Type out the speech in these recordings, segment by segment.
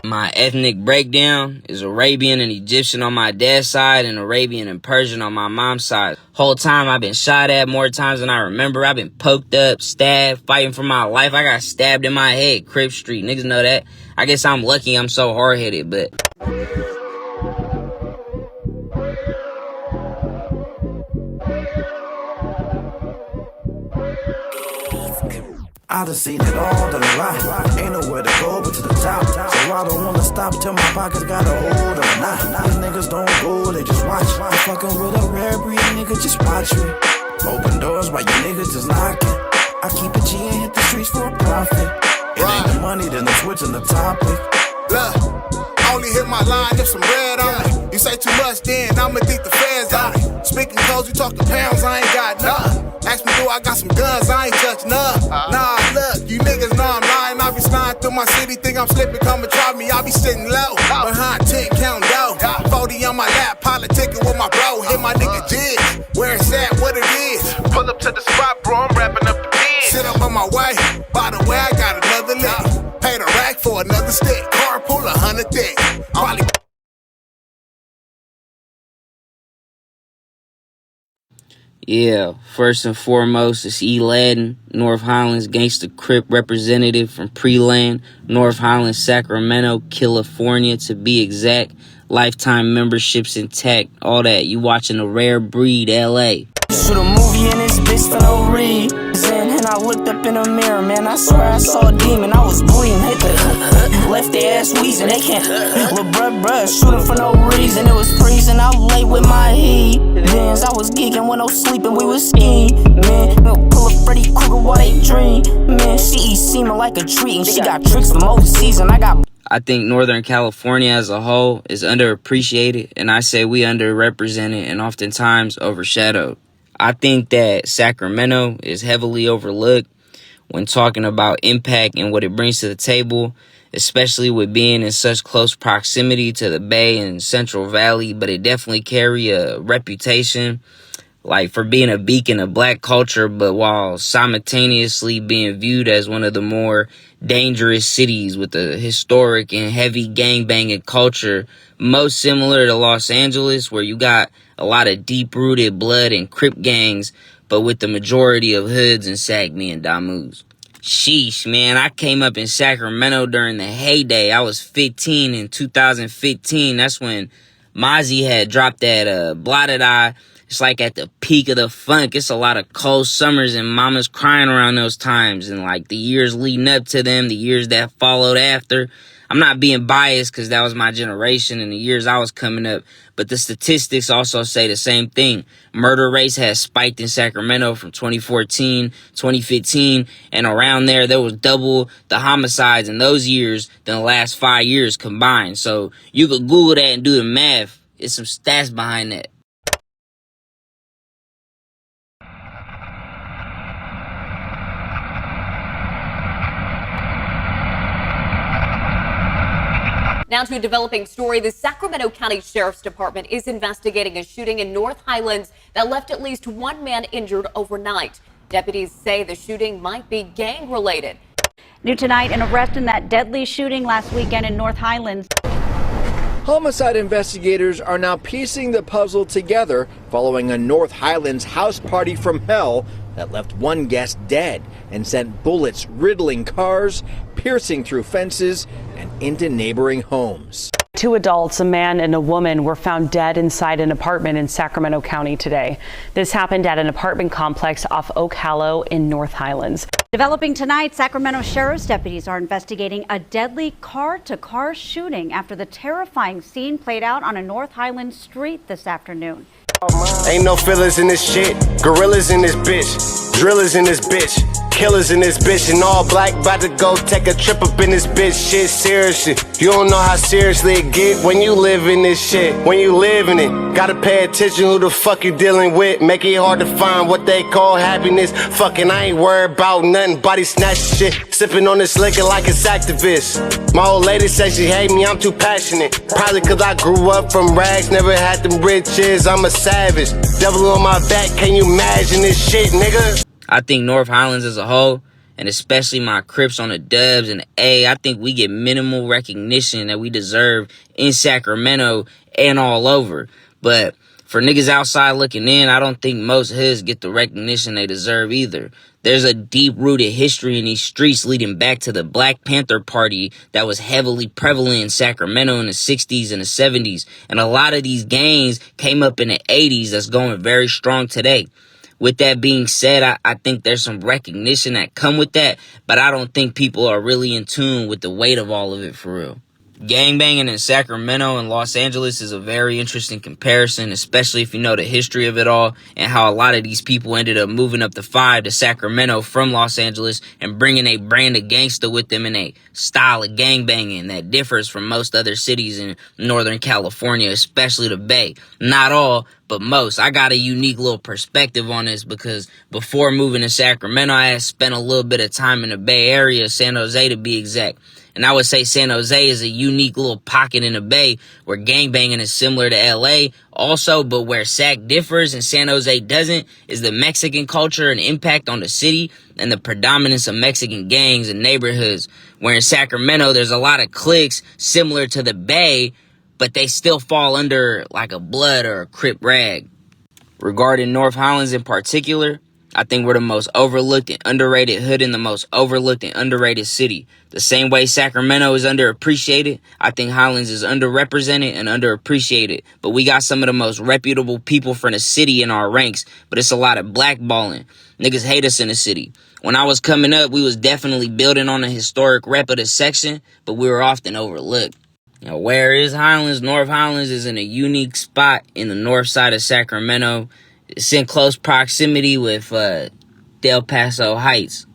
My ethnic breakdown is Arabian and Egyptian on my dad's side and Arabian and Persian on my mom's side. Whole time I've been shot at more times than I remember. I've been poked up, stabbed, fighting for my life. I got stabbed in my head, Crip Street. Niggas know that. I guess I'm lucky I'm so hard-headed, but... I done seen it all, done a lot. Ain't nowhere to go but to the top. So I don't wanna stop till my pockets got a hold of a knot. These niggas don't go, they just watch. I'm fucking with a rare breed, nigga, just watch me. Open doors while you niggas just knocking. I keep a G and hit the streets for a profit. It ain't the money, then I'm switching the topic. Look, I only hit my line if some red on it. You say too much, then I'ma think the feds on it. Speaking codes, you talking pounds, I ain't got nothing. Ask me, do I got some guns? I ain't touching up. Nah, look, you niggas know I'm lying. I be sliding through my city, think I'm slipping, come and try me. I be sitting low, behind 10, counting dough. 40 on my lap, politicking with my bro. Hit my nigga Jig, where it's at, what it is. Pull up to the spot, bro, I'm wrapping up the kids. Sit up on my way, by the way, I got another lick. Paid a rack for another stick, carpool 100 thick. Probably. Yeah, first and foremost, it's E. Ladden, North Highlands Gangster Crip representative from Pre-Land, North Highlands, Sacramento, California to be exact. Lifetime memberships intact, all that. You watching a Rare Breed, LA. Shoot a movie in this bitch for no reason. And I looked up in the mirror, man, I swear I saw a demon. I was bleeding, hit the left their ass wheezing. They can't, little bruh, shooting for no reason. It was freezing, I was late with my heat. Then I was geeking when I was sleeping, we was skiing. Man, pull a Freddy Krueger while they dream. Man, she eat semen like a treat, and she got tricks from overseas, and I think Northern California as a whole is underappreciated, and I say we underrepresented and oftentimes overshadowed. I think that Sacramento is heavily overlooked when talking about impact and what it brings to the table, especially with being in such close proximity to the Bay and Central Valley, but it definitely carry a reputation like for being a beacon of black culture, but while simultaneously being viewed as one of the more dangerous cities with a historic and heavy gangbanging culture, most similar to Los Angeles, where you got a lot of deep-rooted blood and Crip gangs, but with the majority of hoods and Sac-Me and Damus. Sheesh, man, I came up in Sacramento during the heyday. I was 15 in 2015. That's when Mozzie had dropped that Blotted Eye. It's like at the peak of the funk. It's a lot of cold summers and mamas crying around those times. And like the years leading up to them, the years that followed after. I'm not being biased because that was my generation and the years I was coming up. But the statistics also say the same thing. Murder rates has spiked in Sacramento from 2014, 2015. And around there was double the homicides in those years than the last 5 years combined. So you could Google that and do the math. There's some stats behind that. Now to a developing story. The Sacramento County Sheriff's Department is investigating a shooting in North Highlands that left at least one man injured overnight. Deputies say the shooting might be gang-related. New tonight, an arrest in that deadly shooting last weekend in North Highlands. Homicide investigators are now piecing the puzzle together following a North Highlands house party from hell that left one guest dead and sent bullets riddling cars, piercing through fences and into neighboring homes. Two adults, a man and a woman, were found dead inside an apartment in Sacramento County today. This happened at an apartment complex off Oak Hollow in North Highlands. Developing tonight, Sacramento Sheriff's deputies are investigating a deadly car-to-car shooting after the terrifying scene played out on a North Highlands street this afternoon. Ain't no fillers in this shit, gorillas in this bitch, drillers in this bitch, killers in this bitch, and all black about to go take a trip up in this bitch. Shit, seriously, you don't know how seriously it get when you live in this shit. When you live in it, gotta pay attention who the fuck you dealing with. Make it hard to find what they call happiness. Fucking I ain't worried about nothing, body snatch shit. Sipping on this liquor like it's activist. My old lady says she hate me, I'm too passionate. Probably cause I grew up from rags, never had them riches. I'm a savage, devil on my back, can you imagine this shit, nigga? I think North Highlands as a whole and especially my Crips on the dubs and A, I think we get minimal recognition that we deserve in Sacramento and all over. But for niggas outside looking in, I don't think most hoods get the recognition they deserve either. There's a deep-rooted history in these streets leading back to the Black Panther Party that was heavily prevalent in Sacramento in the 60s and the 70s. And a lot of these gangs came up in the 80s that's going very strong today. With that being said, I think there's some recognition that come with that, but I don't think people are really in tune with the weight of all of it for real. Gangbanging in Sacramento and Los Angeles is a very interesting comparison, especially if you know the history of it all and how a lot of these people ended up moving up the 5 to Sacramento from Los Angeles and bringing a brand of gangster with them in a style of gangbanging that differs from most other cities in Northern California, especially the Bay. Not all, but most. I got a unique little perspective on this because before moving to Sacramento, I had spent a little bit of time in the Bay Area, San Jose to be exact. And I would say San Jose is a unique little pocket in the Bay where gangbanging is similar to LA also, but where Sac differs and San Jose doesn't is the Mexican culture and impact on the city and the predominance of Mexican gangs and neighborhoods. Where in Sacramento, there's a lot of cliques similar to the Bay, but they still fall under like a Blood or a Crip rag. Regarding North Highlands in particular, I think we're the most overlooked and underrated hood in the most overlooked and underrated city. The same way Sacramento is underappreciated, I think Highlands is underrepresented and underappreciated. But we got some of the most reputable people from the city in our ranks, but it's a lot of blackballing. Niggas hate us in the city. When I was coming up, we was definitely building on a historic rep of the section, but we were often overlooked. Now, where is Highlands? North Highlands is in a unique spot in the north side of Sacramento. It's in close proximity with Del Paso Heights.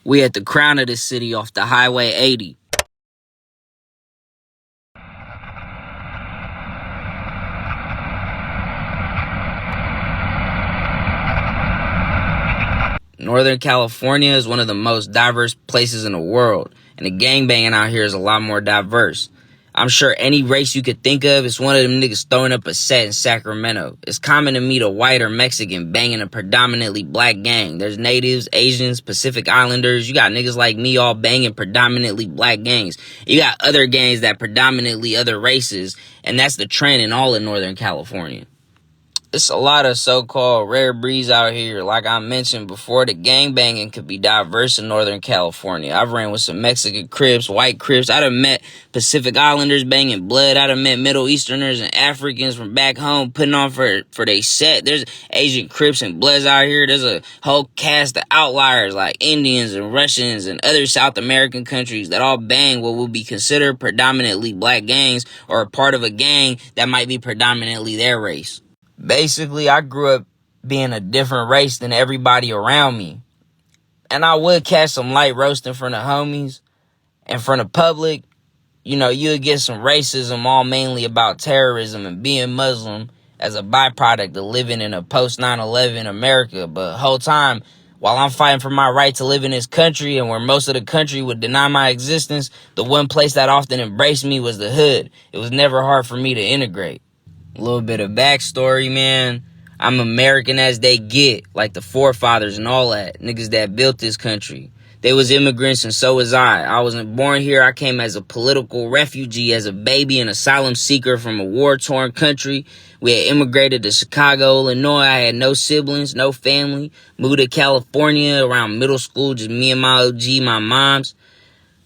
We at the crown of the city off the Highway 80. Northern California is one of the most diverse places in the world, and the gangbanging out here is a lot more diverse. I'm sure any race you could think of is one of them niggas throwing up a set in Sacramento. It's common to meet a white or Mexican banging a predominantly black gang. There's natives, Asians, Pacific Islanders. You got niggas like me all banging predominantly black gangs. You got other gangs that predominantly other races, and that's the trend in all of Northern California. It's a lot of so-called rare breeds out here. Like I mentioned before, the gangbanging could be diverse in Northern California. I've ran with some Mexican Crips, white Crips. I done met Pacific Islanders banging blood. I done met Middle Easterners and Africans from back home putting on for they set. There's Asian Crips and Bloods out here. There's a whole cast of outliers like Indians and Russians and other South American countries that all bang what would be considered predominantly black gangs or a part of a gang that might be predominantly their race. Basically, I grew up being a different race than everybody around me. And I would catch some light roasting from the homies and from the public. You know, you would get some racism all mainly about terrorism and being Muslim as a byproduct of living in a post-9/11 America. But the whole time, while I'm fighting for my right to live in this country and where most of the country would deny my existence, the one place that often embraced me was the hood. It was never hard for me to integrate. A little bit of backstory, man. I'm American as they get, like the forefathers and all that. Niggas that built this country. They was immigrants and so was I. I wasn't born here. I came as a political refugee, as a baby, an asylum seeker from a war-torn country. We had immigrated to Chicago, Illinois. I had no siblings, no family. Moved to California around middle school, just me and my OG, my mom's,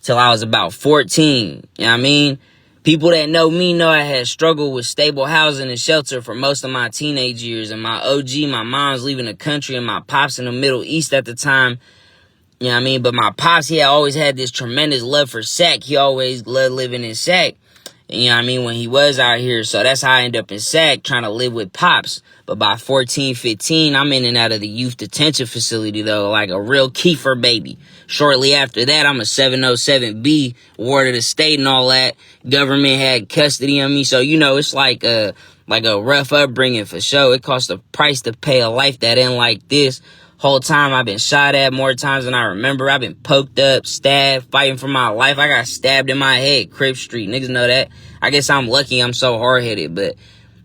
till I was about 14. You know what I mean? People that know me know I had struggled with stable housing and shelter for most of my teenage years. And my OG, my mom's leaving the country and my pops in the Middle East at the time. You know what I mean? But my pops, he had always had this tremendous love for Sac. He always loved living in Sac. You know what I mean? When he was out here. So that's how I ended up in Sac, trying to live with pops. But by 14, 15, I'm in and out of the youth detention facility, though, like a real Kiefer baby. Shortly after that, I'm a 707B, ward of the state and all that. Government had custody of me. So, you know, it's like a rough upbringing for sure. It costs a price to pay a life that ain't like this. Whole time I've been shot at more times than I remember. I've been poked up, stabbed, fighting for my life. I got stabbed in my head, Crip Street. Niggas know that. I guess I'm lucky I'm so hard-headed, but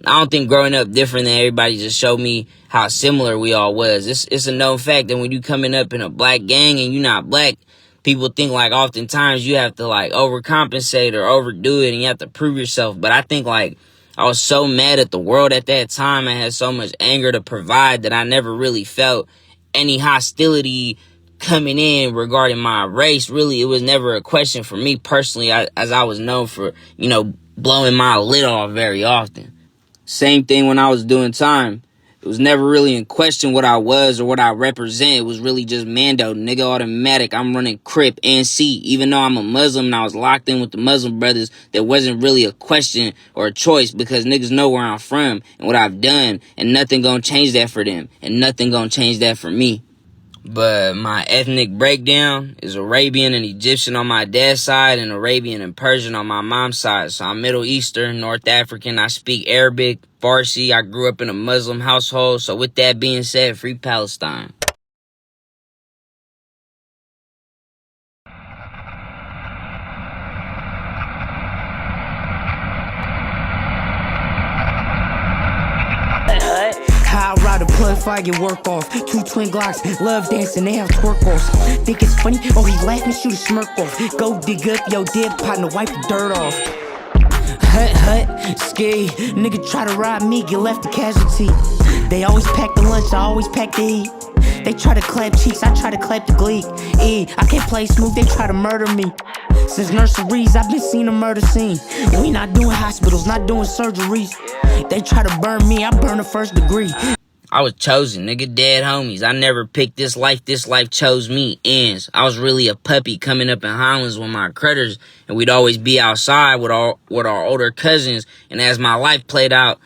I don't think growing up different than everybody just showed me how similar we all was. It's a known fact that when you coming up in a black gang and you not black, people think like oftentimes you have to like overcompensate or overdo it and you have to prove yourself. But I think like I was so mad at the world at that time. I had so much anger to provide that I never really felt any hostility coming in regarding my race. Really, it was never a question for me personally, as I was known for, blowing my lid off very often. Same thing when I was doing time. It was never really in question what I was or what I represent. It was really just Mando, nigga, automatic. I'm running Crip and C. Even though I'm a Muslim and I was locked in with the Muslim brothers, there wasn't really a question or a choice because niggas know where I'm from and what I've done, and nothing gonna change that for them, and nothing gonna change that for me. But my ethnic breakdown is Arabian and Egyptian on my dad's side and Arabian and Persian on my mom's side. So I'm Middle Eastern, North African. I speak Arabic, Farsi. I grew up in a Muslim household. So with that being said, free Palestine. How I ride a plug if I get work off. 2 twin Glocks, love dancing, they have twerk offs. Think it's funny? Oh, he laughing, shoot a smirk off. Go dig up your dead partner, wipe the dirt off. Hut, ski. Nigga try to rob me, get left a casualty. They always pack the lunch, I always pack the eat. They try to clap cheeks, I try to clap the gleek. I can't play smooth, they try to murder me. Since nurseries, I've been seeing a murder scene. We not doing hospitals, not doing surgeries. They try to burn me, I burn the 1st degree. I was chosen, nigga, dead homies. I never picked this life chose me, ends. I was really a puppy coming up in Highlands with my critters, and we'd always be outside with our older cousins, and as my life played out,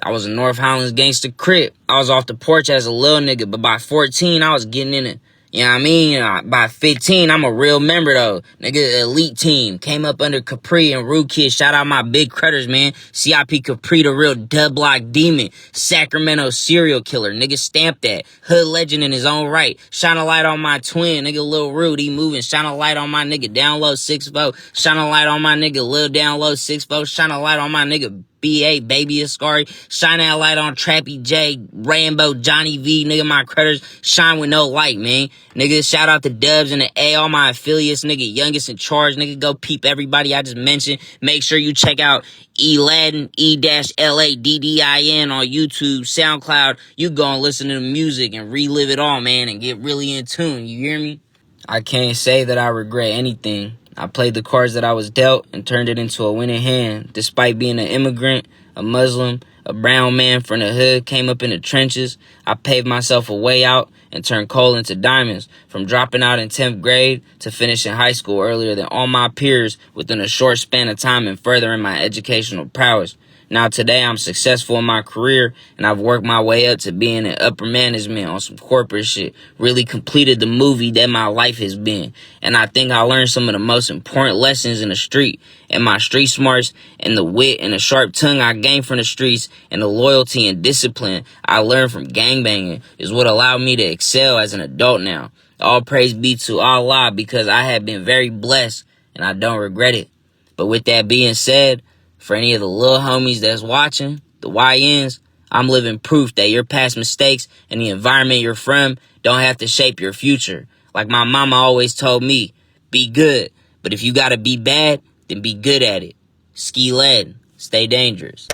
I was a North Highlands Gangster Crip. I was off the porch as a little nigga, but by 14, I was getting in it. You know what I mean? By 15, I'm a real member, though. Nigga, elite team. Came up under Capri and Rude Kid. Shout out my big critters, man. CIP Capri, the real dub-block demon. Sacramento serial killer. Nigga, stamp that. Hood legend in his own right. Shine a light on my twin. Nigga, Lil Rude, he moving. Shine a light on my nigga down low 6'4". Shine a light on my nigga Lil down low 6'4". Shine a light on my nigga B.A. Baby Ascari. Shine that light on Trappy J, Rambo, Johnny V, nigga, my critters. Shine with no light, man. Nigga, shout out to Dubs and the A, all my affiliates, nigga, youngest in charge, nigga, go peep everybody I just mentioned. Make sure you check out E-Laddin, E-Laddin on YouTube, SoundCloud. You go and listen to the music and relive it all, man, and get really in tune, you hear me? I can't say that I regret anything. I played the cards that I was dealt and turned it into a winning hand. Despite being an immigrant, a Muslim, a brown man from the hood, came up in the trenches, I paved myself a way out and turned coal into diamonds. From dropping out in 10th grade to finishing high school earlier than all my peers within a short span of time and furthering my educational prowess. Now today I'm successful in my career and I've worked my way up to being in upper management on some corporate shit. Really completed the movie that my life has been. And I think I learned some of the most important lessons in the street. And my street smarts and the wit and the sharp tongue I gained from the streets and the loyalty and discipline I learned from gangbanging is what allowed me to excel as an adult now. All praise be to Allah because I have been very blessed and I don't regret it. But with that being said, for any of the little homies that's watching, the YNs, I'm living proof that your past mistakes and the environment you're from don't have to shape your future. Like my mama always told me, be good, but if you gotta be bad, then be good at it. Ski lead, stay dangerous.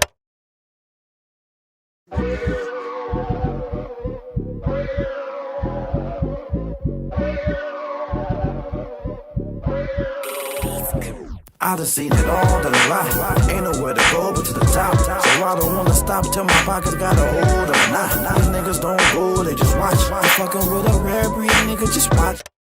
I done seen it all, done a lot. Ain't nowhere to go but to the top. So I don't wanna stop till my pockets got a hold of a knot. These niggas don't go, they just watch. I'm fucking with a rare breed, nigga, just watch.